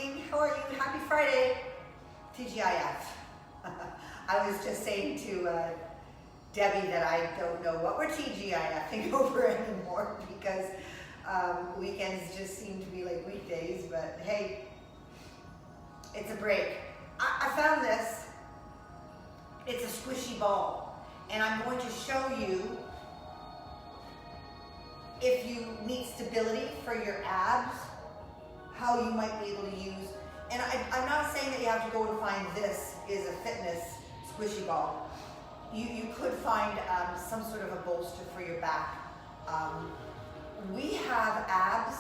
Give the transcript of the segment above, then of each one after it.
morning. How are you? Happy Friday. TGIF. I was just saying to Debbie that I don't know what we're TGIFing over anymore because weekends just seem to be like weekdays, but hey, it's a break. I found this. It's a squishy ball, and I'm going to show you if you need stability for your abs, how you might be able to use, and I'm not saying that you have to go and find this is a fitness squishy ball. You could find some sort of a bolster for your back. We have abs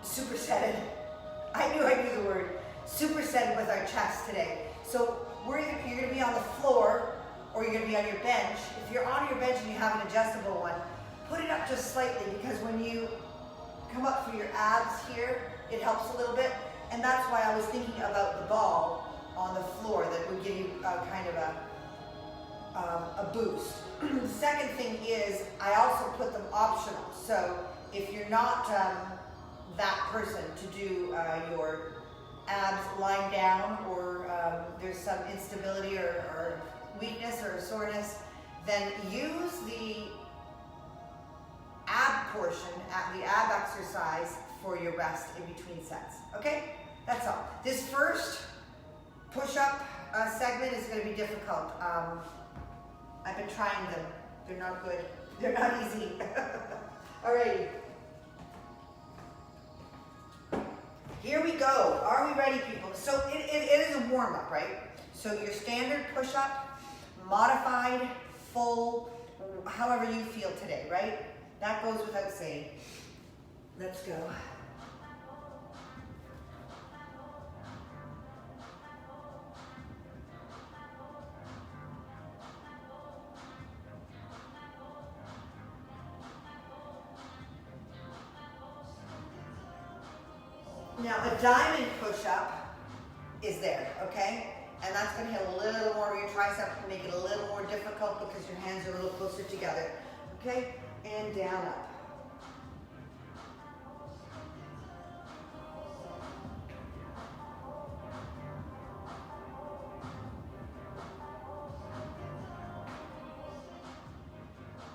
supersetted. I knew the word. Supersetted with our chest today. So you're going to be on the floor or you're going to be on your bench. If you're on your bench and you have an adjustable one, put it up just slightly because when you come up for your abs here, it helps a little bit. And that's why I was thinking about the ball on the floor that would give you kind of a boost. The second thing is I also put them optional. So if you're not that person to do your abs lying down or there's some instability or weakness or soreness, then use the ab portion, the ab exercise for your rest in between sets. Okay? That's all. This first push-up segment is going to be difficult. I've been trying them. They're not good. They're not easy. Alrighty. Here we go. Are we ready, people? So it is a warm-up, right? So your standard push-up, modified, full, however you feel today, right? That goes without saying. Let's go. Now a diamond push-up is there, okay? And that's going to hit a little more of your tricep and make it a little more difficult because your hands are a little closer together, okay? And down, up.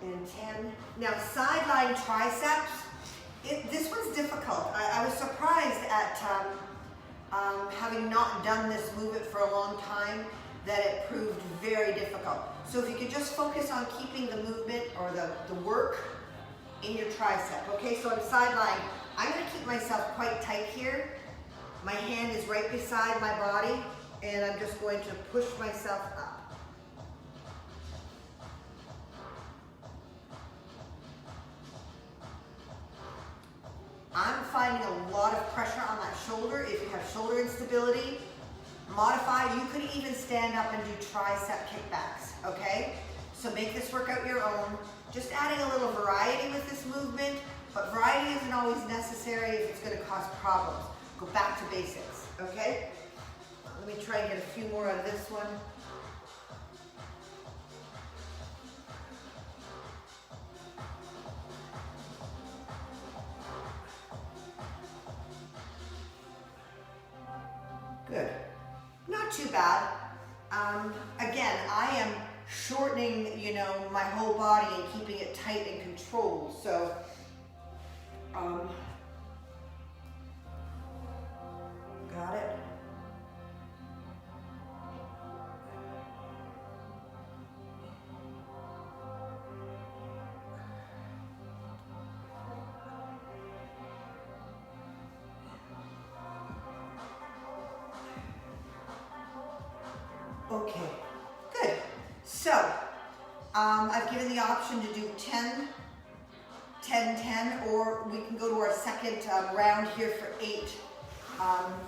And 10. Now sideline triceps. This one's difficult. I was surprised at having not done this movement for a long time that it proved very difficult. So if you could just focus on keeping the movement or the work in your tricep. Okay, so I'm sideline. I'm going to keep myself quite tight here. My hand is right beside my body and I'm just going to push myself up. I'm finding a lot of pressure on that shoulder. If you have shoulder instability, modify. You could even stand up and do tricep kickbacks, okay? So make this workout your own. Just adding a little variety with this movement, but variety isn't always necessary if it's gonna cause problems. Go back to basics, okay? Let me try and get a few more out of this one. Good. Not too bad. Again, I am shortening, my whole body and keeping it tight and controlled. So, got it. Okay, good. So, I've given the option to do 10, 10, 10, or we can go to our second round here for 8.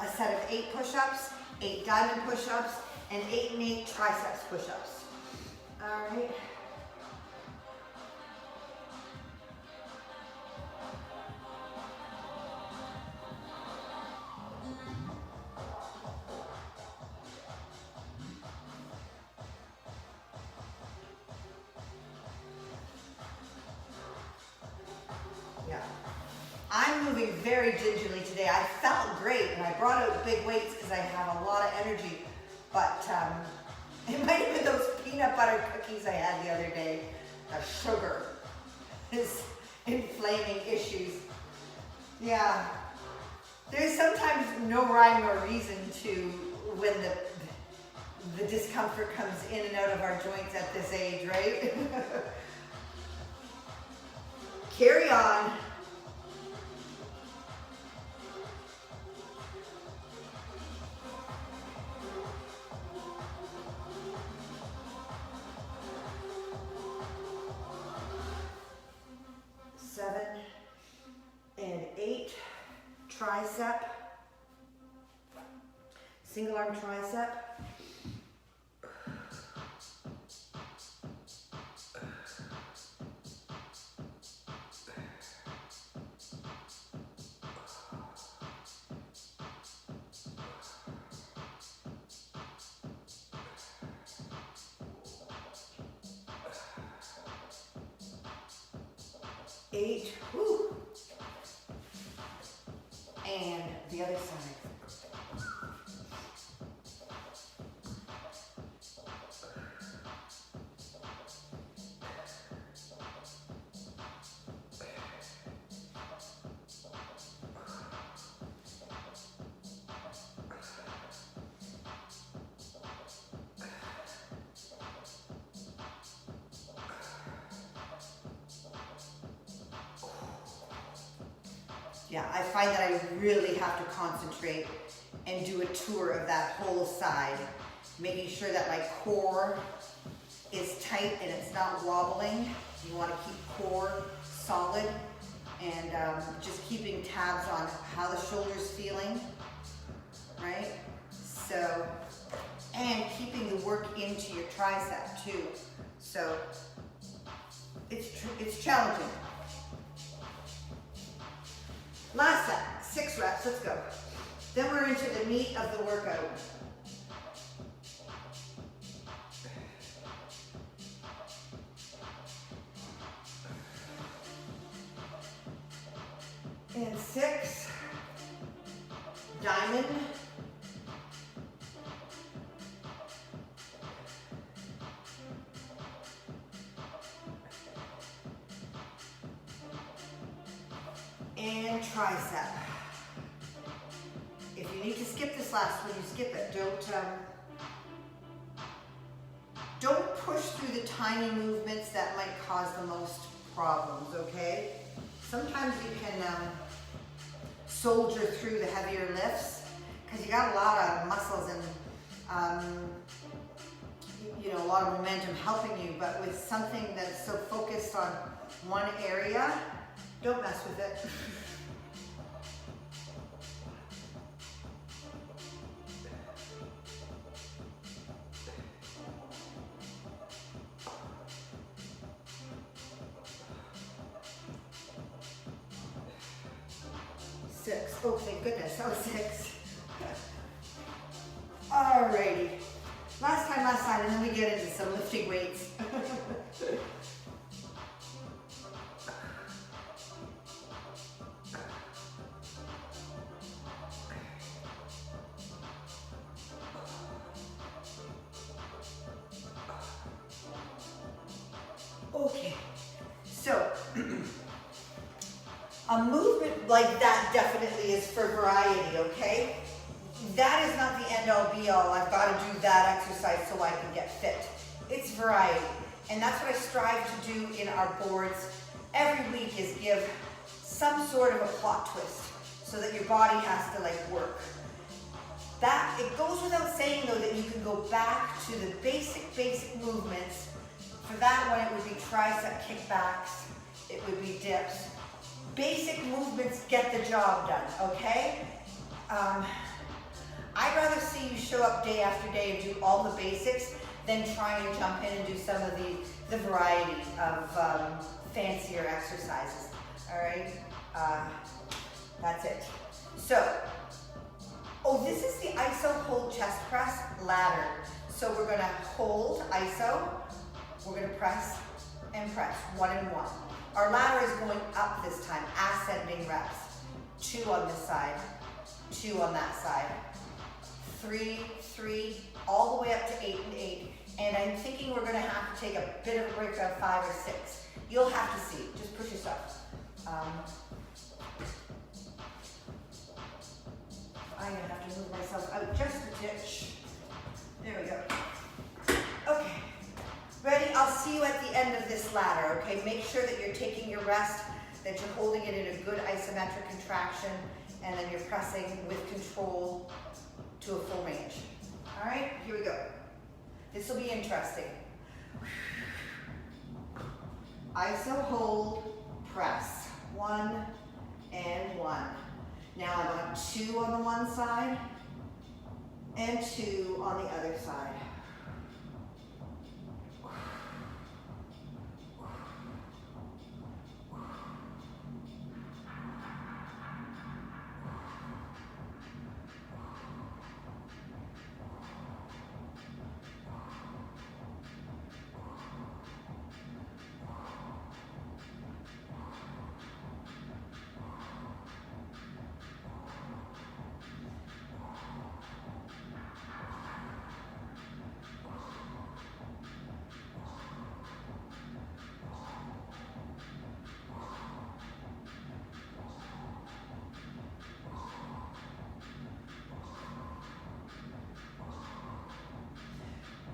A set of 8 push-ups, 8 diamond push-ups, and 8 and 8 triceps push-ups. All right. Yeah. moving very gingerly today. I felt great, and I brought out big weights because I have a lot of energy, but it might have been those peanut butter cookies I had the other day. The sugar is inflaming issues. Yeah, there's sometimes no rhyme or reason to when the discomfort comes in and out of our joints at this age, right? Carry on. Seven and 8, tricep, single arm tricep. Eight, whoo. And the other side. Yeah, I find that I really have to concentrate and do a tour of that whole side, making sure that my core is tight and it's not wobbling. You want to keep core solid, and just keeping tabs on how the shoulder's feeling, right? So, and keeping the work into your tricep too. So, it's challenging. Last set, 6 reps, let's go. Then we're into the meat of the workout. And 6, diamond. And tricep. If you need to skip this last one, you skip it. Don't push through the tiny movements that might cause the most problems, okay? Sometimes you can soldier through the heavier lifts because you got a lot of muscles and you know, a lot of momentum helping you, but with something that's so focused on one area, don't mess with it. Six. Oh, thank goodness, that was 6. Alrighty. Last time, and then we get into some lifting weights. Okay, so a movement like that definitely is for variety, okay? That is not the end all be all. I've got to do that exercise so I can get fit. It's variety. And that's what I strive to do in our boards every week, is give some sort of a plot twist so that your body has to like work. That, it goes without saying though that you can go back to the basic movements. For that one, it would be tricep kickbacks, it would be dips. Basic movements get the job done, okay? I'd rather see you show up day after day and do all the basics than try and jump in and do some of the variety of fancier exercises, all right? That's it. So, oh, this is the ISO hold chest press ladder. So we're gonna hold ISO, we're gonna press and press, 1 and 1. Our ladder is going up this time, ascending reps. 2 on this side, 2 on that side, 3, 3, all the way up to 8 and 8. And I'm thinking we're gonna have to take a bit of a break around 5 or 6. You'll have to see, just push yourself. I'm gonna have to move myself out just a titch. There we go. Okay, ready? I'll see you at the end of this ladder, okay? Make sure that you're taking your rest, that you're holding it in a good isometric contraction, and then you're pressing with control to a full range. All right, here we go. This will be interesting. Iso, hold, press. 1 and 1. Now I want 2 on the one side and 2 on the other side.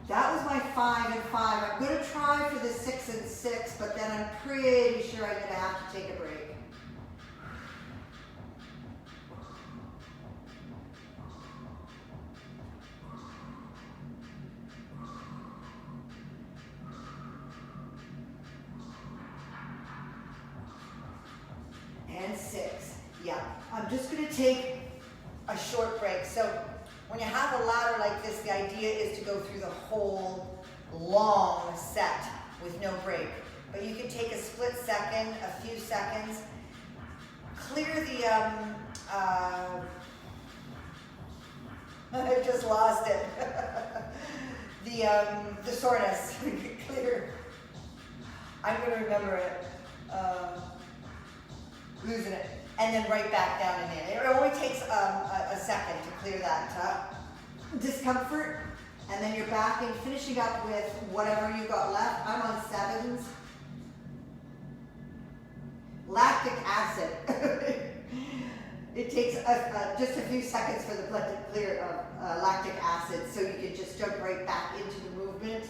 That was my 5 and 5. I'm going to try for the 6 and 6, but then I'm pretty sure I'm going to have to take a break. And 6. Yeah, I'm just going to take a short break. So when you have a ladder like this, the idea is to go through the whole long set with no break. But you can take a split second, a few seconds, clear the, I just lost it. The soreness, clear. I'm gonna remember it, losing it. And then right back down and in. It only takes a second to clear that discomfort. And then you're back and finishing up with whatever you got left. I'm on 7s. Lactic acid. It takes just a few seconds for the blood to clear of lactic acid, so you can just jump right back into the movement.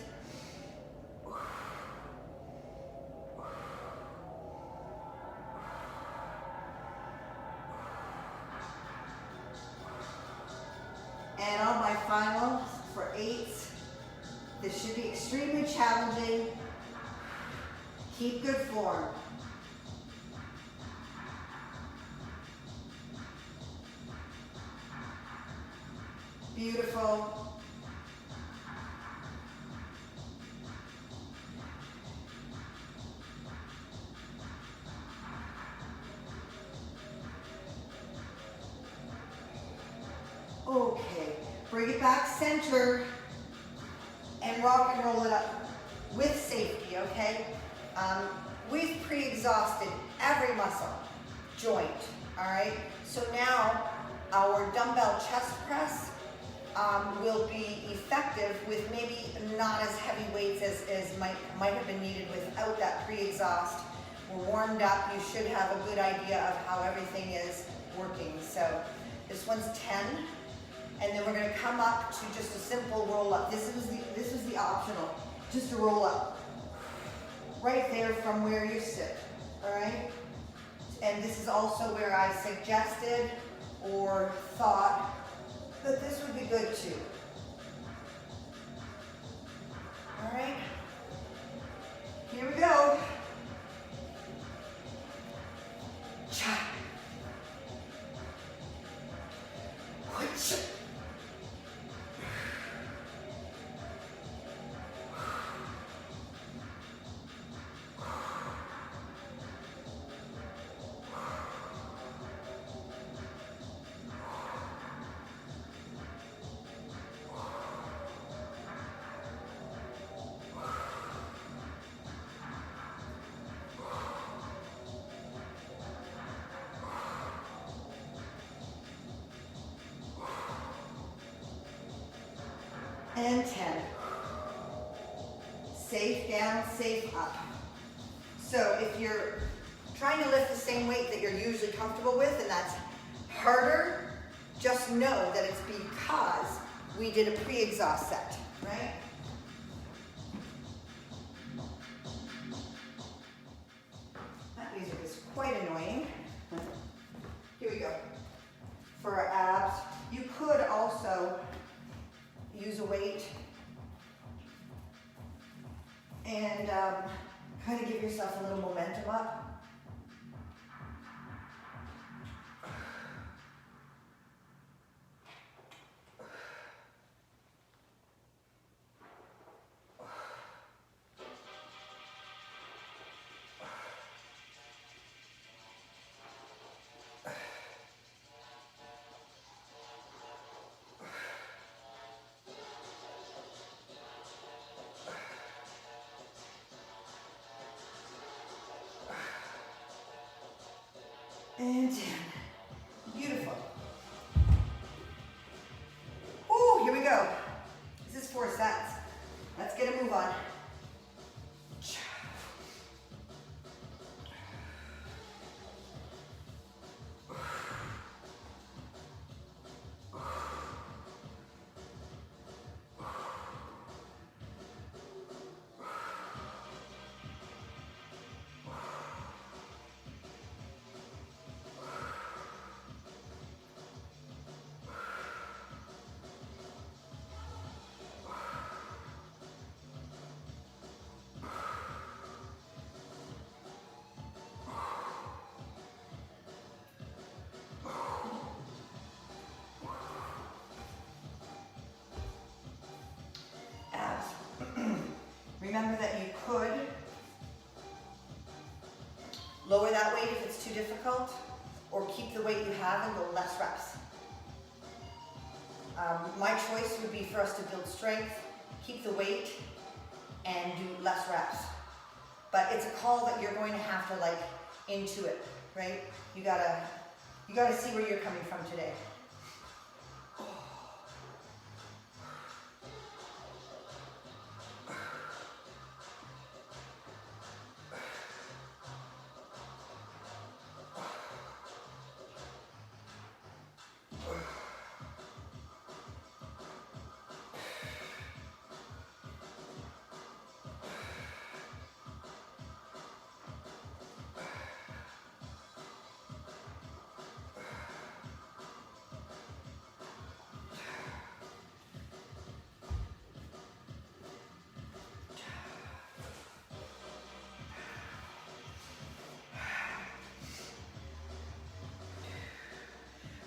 And on my final for 8s, this should be extremely challenging. Keep good form. Beautiful. Okay, bring it back center and rock and roll it up with safety, okay? We've pre-exhausted every muscle, joint, all right? So now our dumbbell chest press will be effective with maybe not as heavy weights as might have been needed without that pre-exhaust. We're warmed up, you should have a good idea of how everything is working. So this one's 10. And then we're going to come up to just a simple roll up. This was the optional, just a roll up. Right there from where you sit, all right? And this is also where I suggested or thought that this would be good too. All right, here we go. Cha. Whoosh. safe down, safe up. So if you're trying to lift the same weight that you're usually comfortable with and that's harder, just know that it's because we did a pre-exhaust set, right? That music is quite annoying. Here we go. For our abs, you could also use a weight and kind of give yourself a little momentum up. And down. Beautiful. Ooh, here we go. This is 4 sets. Let's get a move on. Remember that you could lower that weight if it's too difficult, or keep the weight you have and go less reps. My choice would be for us to build strength, keep the weight, and do less reps. But it's a call that you're going to have to like intuit, right? You gotta see where you're coming from today.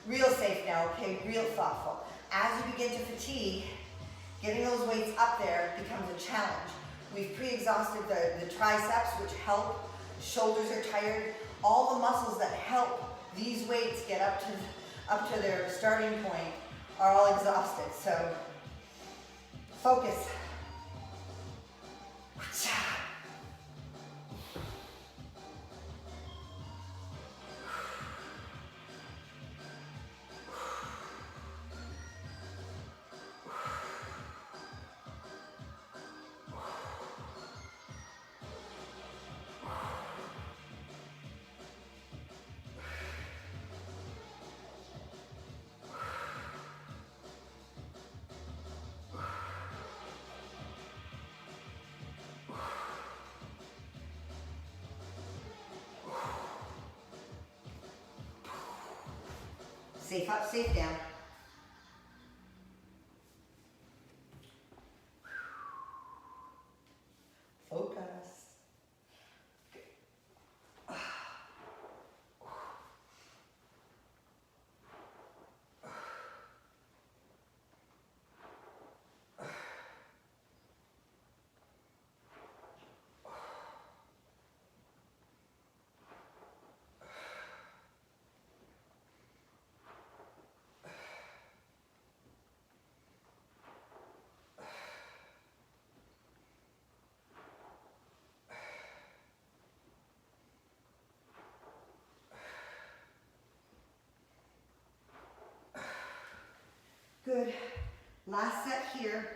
Real safe now, okay? Real thoughtful. As you begin to fatigue, getting those weights up there becomes a challenge. We've pre-exhausted the triceps, which help. Shoulders are tired. All the muscles that help these weights get up to their starting point are all exhausted. So focus. Safe up, safe down. Focus. Good. Last set here.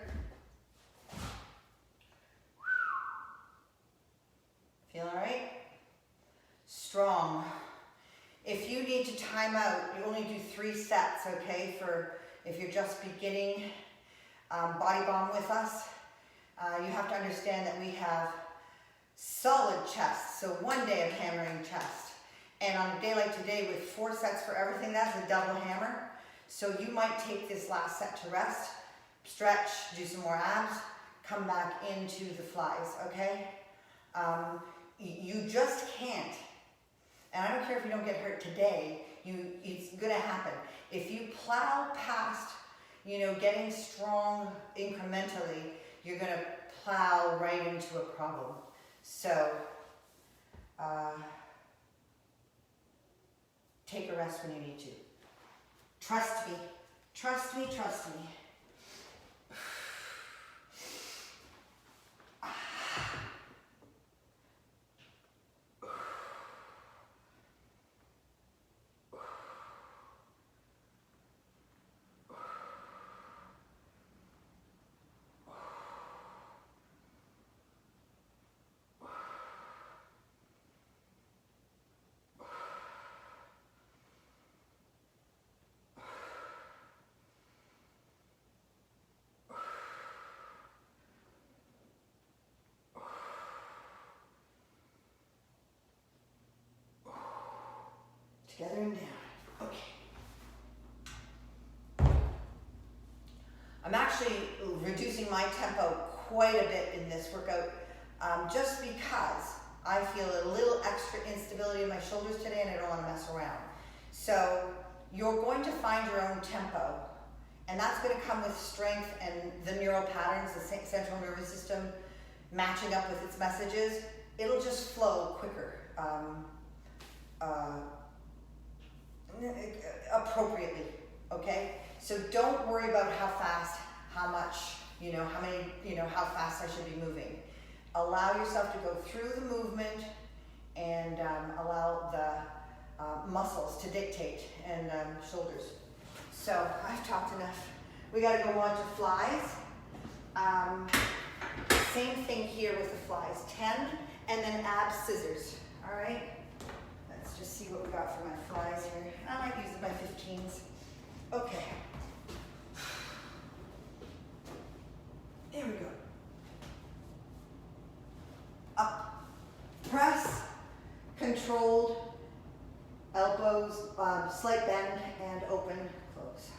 If you need to time out, you only do 3 sets, okay? For if you're just beginning Body Bomb with us, you have to understand that we have solid chest. So 1 day of hammering chest. And on a day like today with 4 sets for everything, that's a double hammer. So you might take this last set to rest, stretch, do some more abs, come back into the flies, okay? You just can't. And I don't care if you don't get hurt today, it's gonna happen. If you plow past, getting strong incrementally, you're gonna plow right into a problem. So, take a rest when you need to. Trust me, trust me, trust me. Together and down. Okay. I'm actually reducing my tempo quite a bit in this workout, just because I feel a little extra instability in my shoulders today and I don't want to mess around. So you're going to find your own tempo, and that's going to come with strength and the neural patterns, the central nervous system matching up with its messages. It'll just flow quicker. Appropriately, okay? So don't worry about how fast, how much, how many, how fast I should be moving. Allow yourself to go through the movement and allow the muscles to dictate, and shoulders. So I've talked enough. We gotta go on to flies. Same thing here with the flies. 10 and then ab scissors, all right? Let's just see what we got for my flies here. I might use my 15s. Okay. There we go. Up. Press, controlled, elbows, slight bend, and open, close.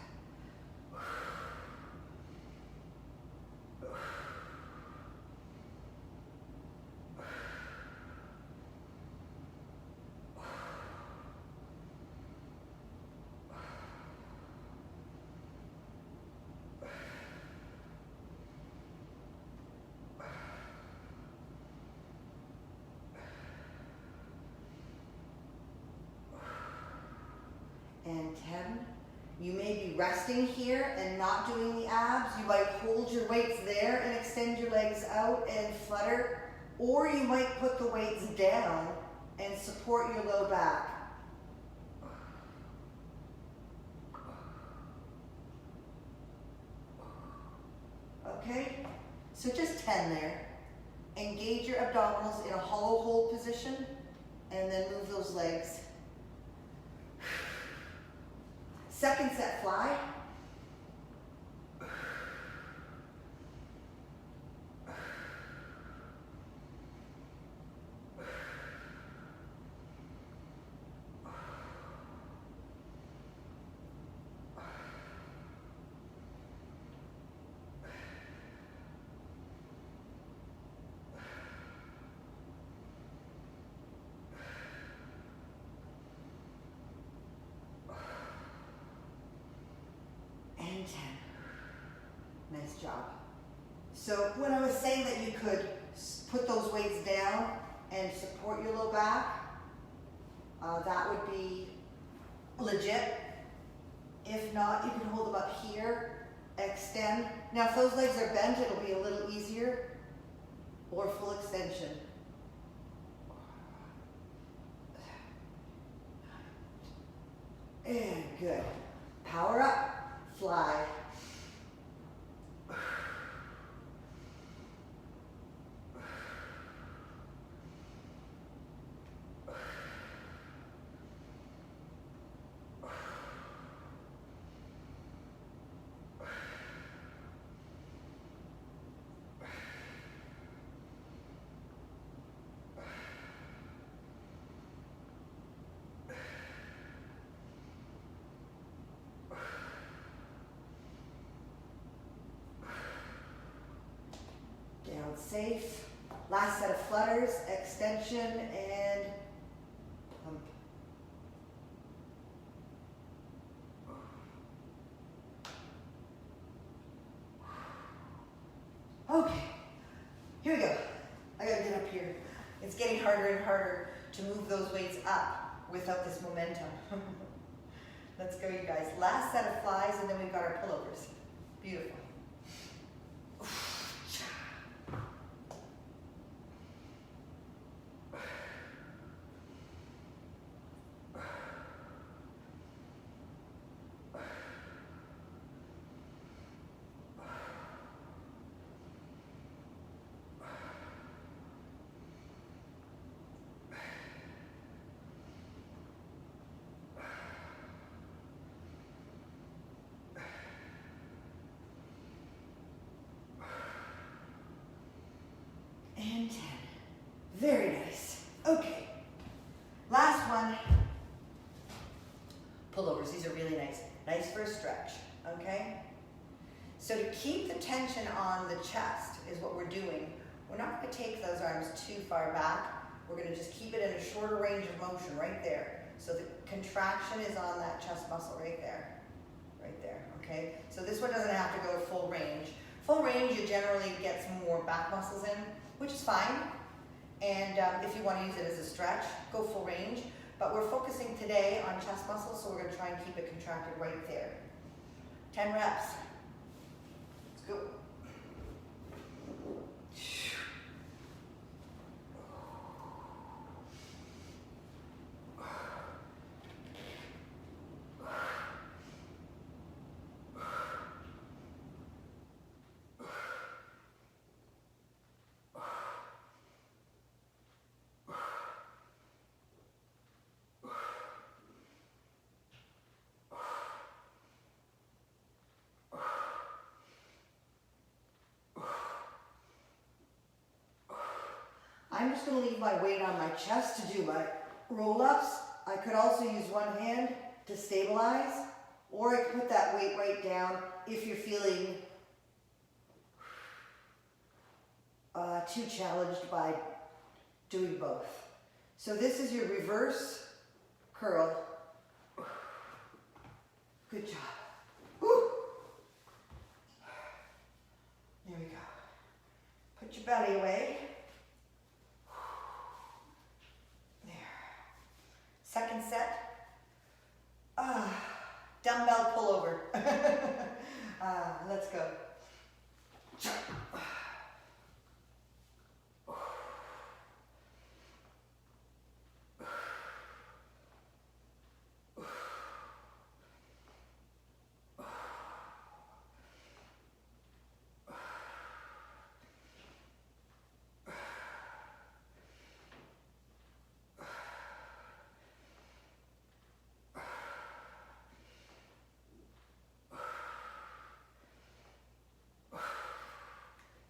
And 10. You may be resting here and not doing the abs. You might hold your weights there and extend your legs out and flutter, or you might put the weights down and support your low back. Okay? So just 10 there. Engage your abdominals in a hollow hold position, and then move those legs. Second set fly. And 10. Nice job. So when I was saying that you could put those weights down and support your low back, that would be legit. If not, you can hold them up here, extend. Now if those legs are bent, it'll be a little easier, or full extension. And good. Power up. Fly. Everyone's safe. Last set of flutters, extension and pump. Okay, here we go. I gotta get up here. It's getting harder and harder to move those weights up without this momentum. Let's go, you guys. Last set of flies, and then we've got our pullovers. Beautiful. And 10. Very nice. Okay. Last one. Pullovers. These are really nice. Nice for a stretch. Okay? So to keep the tension on the chest is what we're doing. We're not going to take those arms too far back. We're going to just keep it in a shorter range of motion right there. So the contraction is on that chest muscle right there. Right there. Okay? So this one doesn't have to go full range. Full range, you generally get some more back muscles in, which is fine. And if you want to use it as a stretch, go full range. But we're focusing today on chest muscles, so we're going to try and keep it contracted right there. 10 reps. Let's go. I'm just going to leave my weight on my chest to do my roll-ups. I could also use one hand to stabilize, or I could put that weight right down if you're feeling too challenged by doing both. So this is your reverse curl. Good job. Woo. There we go. Put your belly away. Second set, dumbbell pullover. Let's go.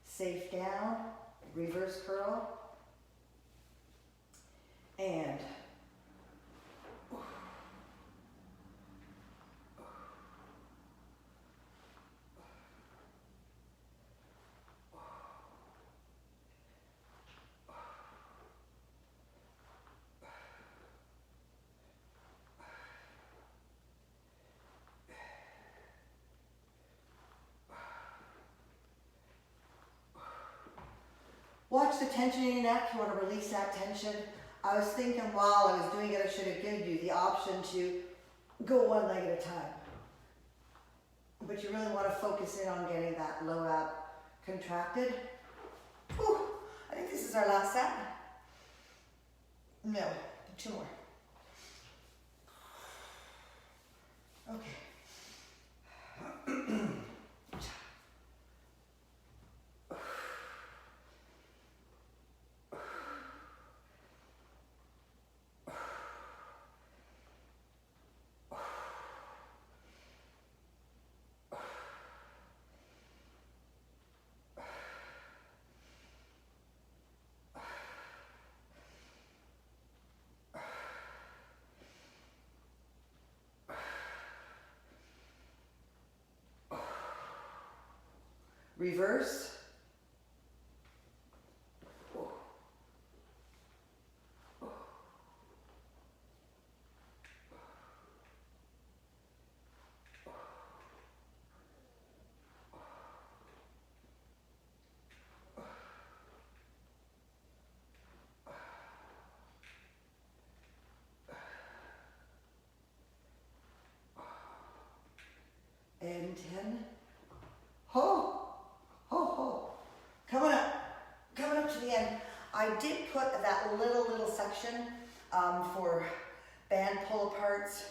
Safe down, reverse curl, and watch the tension in your neck. You want to release that tension. I was thinking while I was doing it, I should have given you the option to go one leg at a time. But you really want to focus in on getting that low ab contracted. Whew. I think this is our last set. No, 2 more. Okay. Reverse, did put that little section for band pull-aparts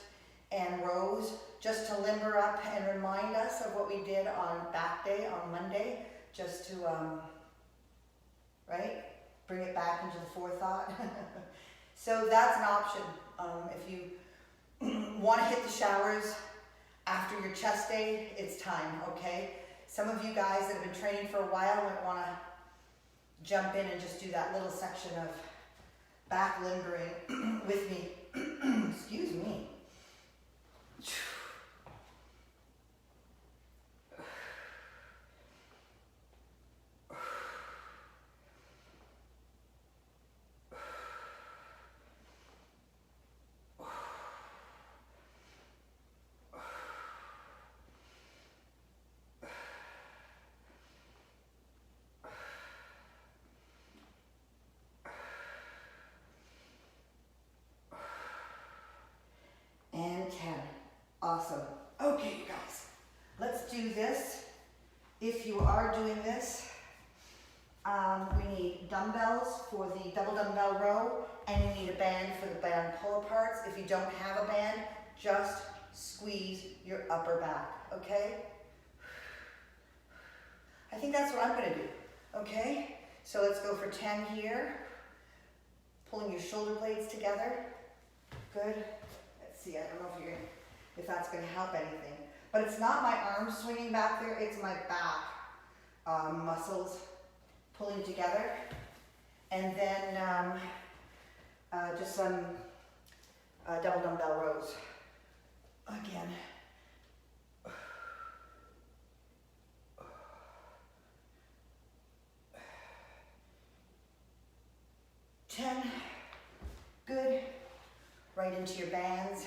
and rows, just to limber up and remind us of what we did on back day, on Monday, just to, right, bring it back into the forethought. So that's an option. If you want to hit the showers after your chest day, it's time, okay? Some of you guys that have been training for a while might want to jump in and just do that little section of back limbering with me. Excuse me. And 10. Awesome. Okay, you guys, let's do this. If you are doing this, we need dumbbells for the double dumbbell row, and you need a band for the band pull-aparts. If you don't have a band, just squeeze your upper back, okay? I think that's what I'm gonna do, okay? So let's go for 10 here. Pulling your shoulder blades together. Good. See, I don't know if that's going to help anything, but it's not my arms swinging back there, it's my back muscles pulling together. And then just some double dumbbell rows. Again. Ten. Good. Right into your bands.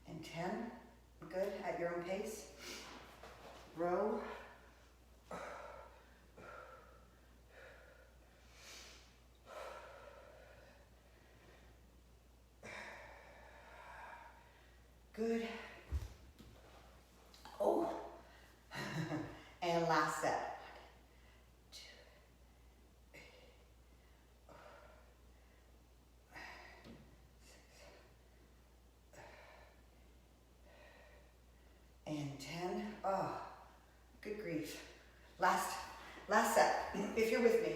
And 10. Good, at your own pace. Row. Good. Oh. And last set. 1, 2, 6, and 10. Oh, good grief. Last set, if you're with me.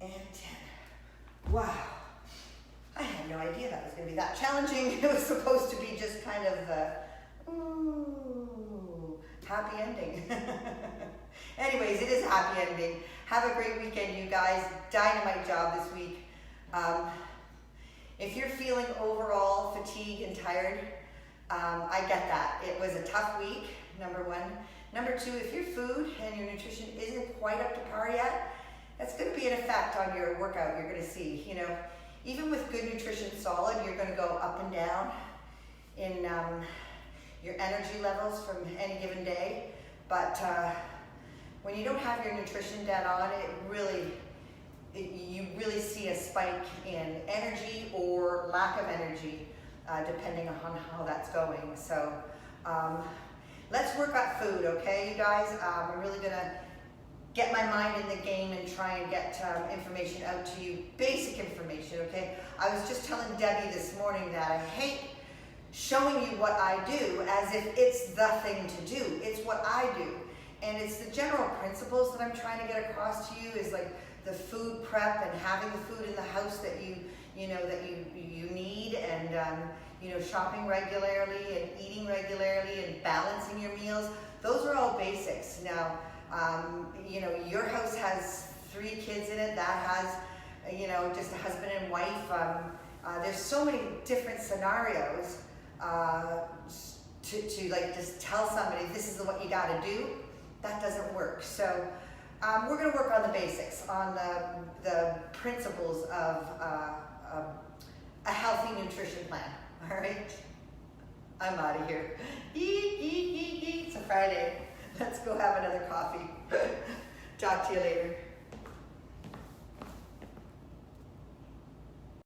And 10. Wow. I had no idea that was going to be that challenging. It was supposed to be just kind of the, ooh, happy ending. Anyways, it is a happy ending. Have a great weekend, you guys. Dynamite job this week. If you're feeling overall fatigued and tired, I get that. It was a tough week, number one. Number two, if your food and your nutrition isn't quite up to par yet, that's going to be an effect on your workout. You're going to see, you know, even with good nutrition solid, you're going to go up and down in your energy levels from any given day. But when you don't have your nutrition dead on, you really see a spike in energy or lack of energy, depending on how that's going. So let's work on food, okay, you guys? I'm really going to get my mind in the game and try and get information out to you, basic information, okay? I was just telling Debbie this morning that I hate showing you what I do as if it's the thing to do. It's what I do. And it's the general principles that I'm trying to get across to you, is like the food prep and having the food in the house that you need, and you know, shopping regularly and eating regularly and balancing your meals. Those are all basics. Now, you know, your house has 3 kids in it, that has, you know, just a husband and wife. There's so many different scenarios to like just tell somebody this is what you got to do. That doesn't work. So we're going to work on the basics, on the principles of a healthy nutrition plan. All right. I'm out of here. Eat, eat, eat, eat. It's a Friday. Let's go have another coffee. Talk to you later.